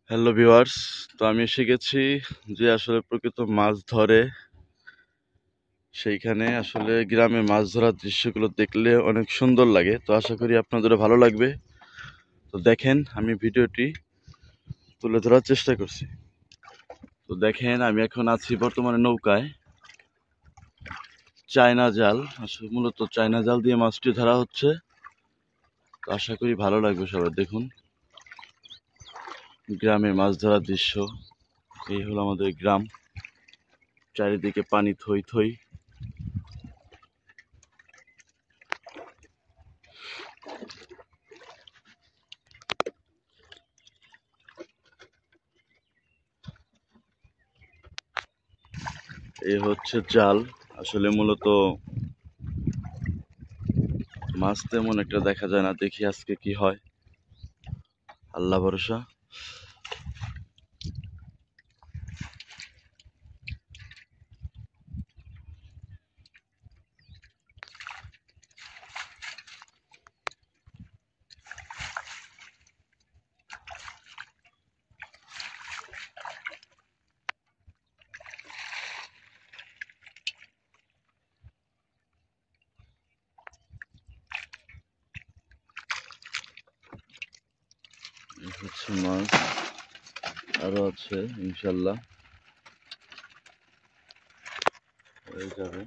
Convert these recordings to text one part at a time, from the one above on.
Hello viewers, তো আমি এসে গেছি যে আসলে প্রকৃত মাছ ধরে সেইখানে আসলে গ্রামে মাছ ধরার দৃশ্যগুলো দেখলে অনেক সুন্দর লাগে। তো আশা করি আপনাদেরও ভালো লাগবে। তো দেখেন, আমি ভিডিওটি তুলে ধরার চেষ্টা করছি। তো দেখেন, আমি এখন আছি বর্তমানে নৌকায়। চায়না জাল, আসলে মূলত চায়না জাল দিয়ে মাছটি ধরা হচ্ছে। তো আশা করি ভালো লাগবে সবার। দেখুন, গ্রামে মাছ ধরার দৃশ্য। এই হলো আমাদের গ্রাম, চারিদিকে পানি থই থই। এই হচ্ছে জাল। আসলে মূলত মাছ তেমন একটা দেখা যায় না, দেখি আজকে কি হয়, আল্লাহ ভরসা। এই হচ্ছে মাছ, আরো আছে ইনশাল্লাহ হয়ে যাবে।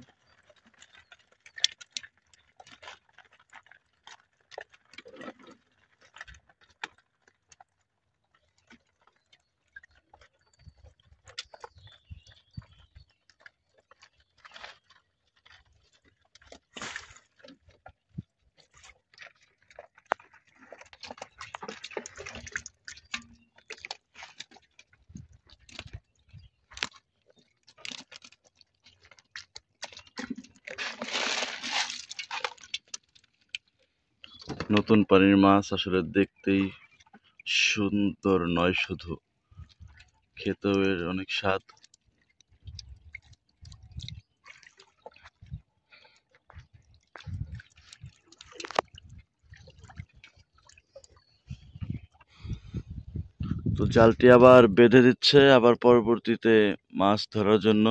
নতুন পানির মাছ আসলে দেখতেই সুন্দর নয়, শুধু খেতেও এর অনেক স্বাদ। তো জালটি আবার বেঁধে দিচ্ছে, আবার পরবর্তীতে মাছ ধরার জন্য।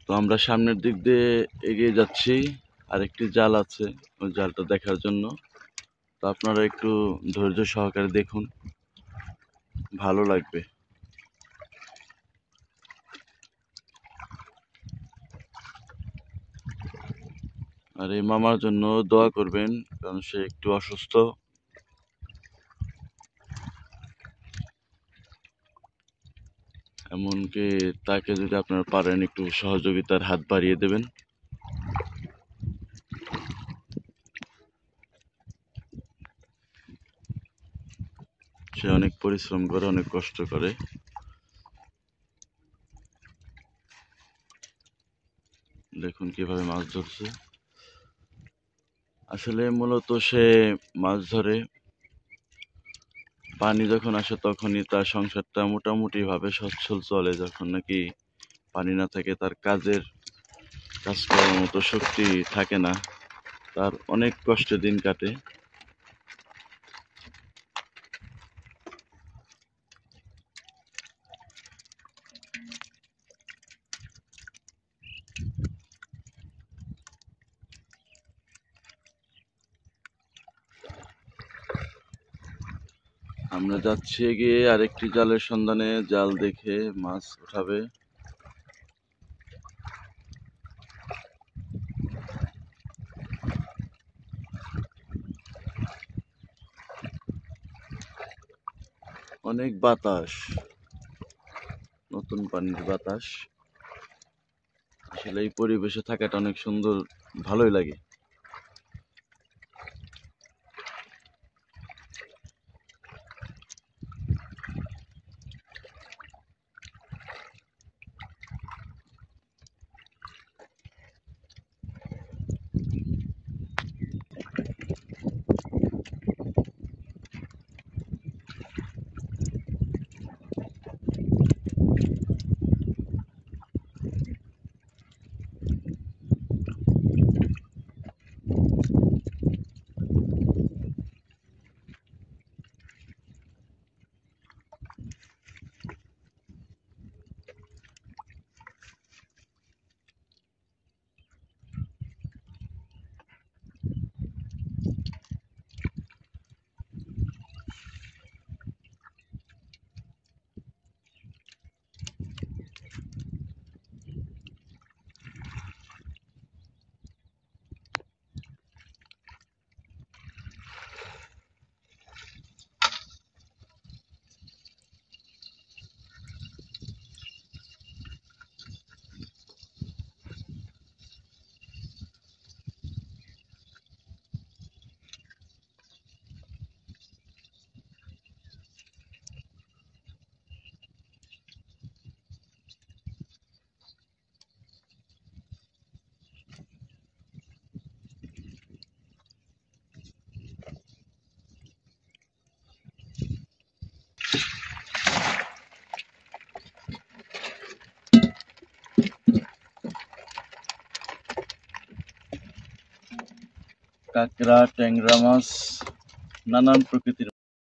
তো আমরা সামনের দিক দিয়ে এগিয়ে যাচ্ছি, আরেকটি জাল আছে ওই জালটা দেখার জন্য। তো আপনারা একটু ধৈর্য সহকারে দেখুন, ভালো লাগবে। আর এই মামার জন্য দোয়া করবেন, কারণ সে একটু অসুস্থ। এমনকি তাকে যদি আপনারা পারেন একটু সহযোগিতার হাত বাড়িয়ে দেবেন। সে অনেক পরিশ্রম করে, অনেক কষ্ট করে। দেখুন কিভাবে মাছ ধরছে। আসলে মূলত সে মাছ ধরে, পানি যখন আসে তখনই তার সংসারটা মোটামুটি ভাবে সচ্ছল চলে। যখন নাকি পানি না থাকে, তার কাজ করার মতো শক্তি থাকে না, তার অনেক কষ্টে দিন কাটে। আমরা যাচ্ছি এগিয়ে, আরেকটি জালের সন্ধানে, জাল দেখে মাছ উঠাবে। অনেক বাতাস, নতুন পানির বাতাস। আসলে এই পরিবেশে থাকাটা অনেক সুন্দর, ভালোই লাগে। কাঁকড়া, ট্যাংরা মাছ, নানান প্রকৃতির